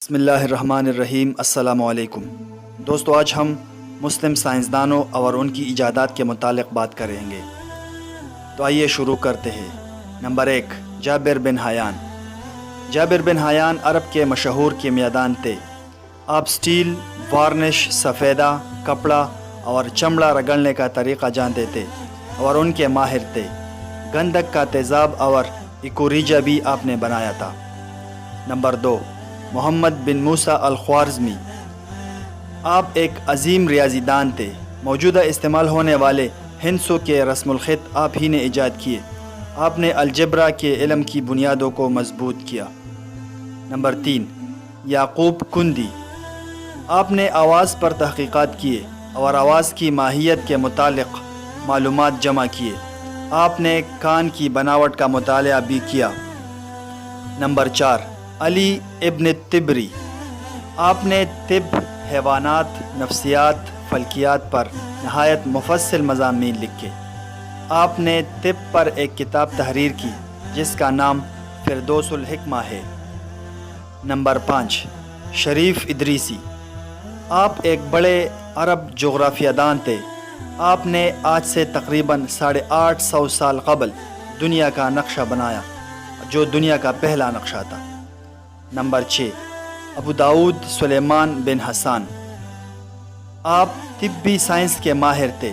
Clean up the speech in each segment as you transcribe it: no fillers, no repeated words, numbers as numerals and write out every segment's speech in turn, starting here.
بسم اللہ الرحمن الرحیم۔ السلام علیکم دوستو، آج ہم مسلم سائنسدانوں اور ان کی ایجادات کے متعلق بات کریں گے۔ تو آئیے شروع کرتے ہیں۔ نمبر 1، جابر بن حیان۔ جابر بن حیان عرب کے مشہور کیمیاءدان تھے۔ آپ سٹیل، وارنش، سفیدہ، کپڑا اور چمڑا رگڑنے کا طریقہ جانتے تھے اور ان کے ماہر تھے۔ گندھک کا تیزاب اور ایکوریجا بھی آپ نے بنایا تھا۔ نمبر 2، محمد بن موسیٰ الخوارزمی۔ آپ ایک عظیم ریاضی دان تھے۔ موجودہ استعمال ہونے والے ہندسوں کے رسم الخط آپ ہی نے ایجاد کیے۔ آپ نے الجبرا کے علم کی بنیادوں کو مضبوط کیا۔ نمبر 3، یعقوب کندی۔ آپ نے آواز پر تحقیقات کیے اور آواز کی ماہیت کے متعلق معلومات جمع کیے۔ آپ نے کان کی بناوٹ کا مطالعہ بھی کیا۔ نمبر 4، علی ابن تبری۔ آپ نے طب، حیوانات، نفسیات، فلکیات پر نہایت مفصل مضامین لکھے۔ آپ نے طب پر ایک کتاب تحریر کی جس کا نام فردوس الحکمہ ہے۔ نمبر 5، شریف ادریسی۔ آپ ایک بڑے عرب جغرافیہ دان تھے۔ آپ نے آج سے تقریباً 850 سال قبل دنیا کا نقشہ بنایا جو دنیا کا پہلا نقشہ تھا۔ نمبر 6، ابو داؤد سلیمان بن حسان۔ آپ طبی سائنس کے ماہر تھے۔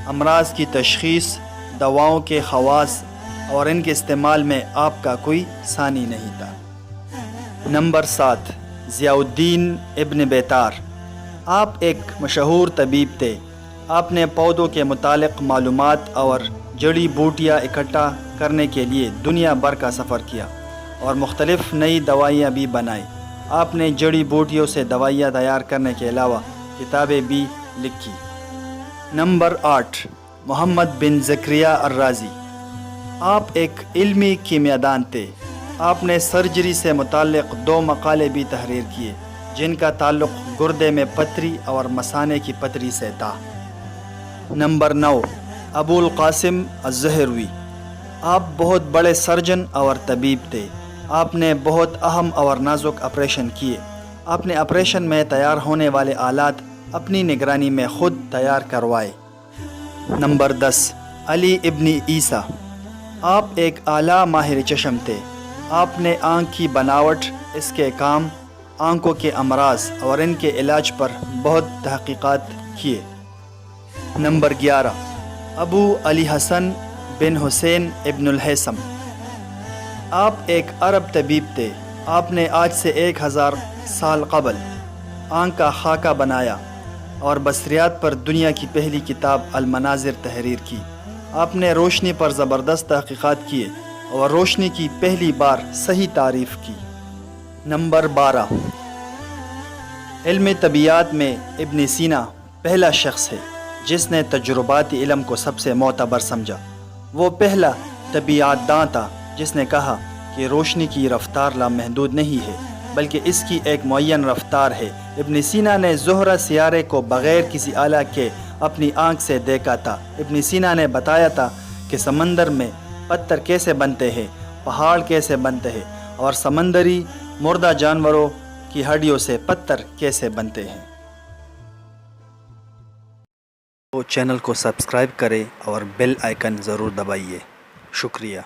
امراض کی تشخیص، دواؤں کے خواص اور ان کے استعمال میں آپ کا کوئی ثانی نہیں تھا۔ نمبر 7، ضیاء الدین ابن بیتار۔ آپ ایک مشہور طبیب تھے۔ آپ نے پودوں کے متعلق معلومات اور جڑی بوٹیاں اکٹھا کرنے کے لیے دنیا بھر کا سفر کیا اور مختلف نئی دوائیاں بھی بنائیں۔ آپ نے جڑی بوٹیوں سے دوائیاں تیار کرنے کے علاوہ کتابیں بھی لکھی۔ نمبر 8، محمد بن زکریا الرازی۔ آپ ایک علمی کیمیاءدان تھے۔ آپ نے سرجری سے متعلق 2 مقالے بھی تحریر کیے جن کا تعلق گردے میں پتھری اور مثانے کی پتھری سے تھا۔ نمبر 9، ابو القاسم الزہروی۔ آپ بہت بڑے سرجن اور طبیب تھے۔ آپ نے بہت اہم اور نازک آپریشن کیے۔ آپ نے آپریشن میں تیار ہونے والے آلات اپنی نگرانی میں خود تیار کروائے۔ نمبر 10، علی ابن عیسیٰ۔ آپ ایک اعلیٰ ماہر چشم تھے۔ آپ نے آنکھ کی بناوٹ، اس کے کام، آنکھوں کے امراض اور ان کے علاج پر بہت تحقیقات کیے۔ نمبر 11، ابو علی حسن بن حسین ابن الہیثم۔ آپ ایک عرب طبیب تھے۔ آپ نے آج سے 1000 سال قبل آنکھ کا خاکہ بنایا اور بصریات پر دنیا کی پہلی کتاب المناظر تحریر کی۔ آپ نے روشنی پر زبردست تحقیقات کیے اور روشنی کی پہلی بار صحیح تعریف کی۔ نمبر 12، علم طبیعیات میں ابن سینا پہلا شخص ہے جس نے تجرباتی علم کو سب سے معتبر سمجھا۔ وہ پہلا طبیعیات داں تھا جس نے کہا کہ روشنی کی رفتار لامحدود نہیں ہے بلکہ اس کی ایک معین رفتار ہے۔ ابن سینا نے زہرہ سیارے کو بغیر کسی آلہ کے اپنی آنکھ سے دیکھا تھا۔ ابن سینا نے بتایا تھا کہ سمندر میں پتھر کیسے بنتے ہیں، پہاڑ کیسے بنتے ہیں اور سمندری مردہ جانوروں کی ہڈیوں سے پتھر کیسے بنتے ہیں۔ تو چینل کو سبسکرائب کریں اور بیل آئیکن ضرور دبائیے۔ شکریہ۔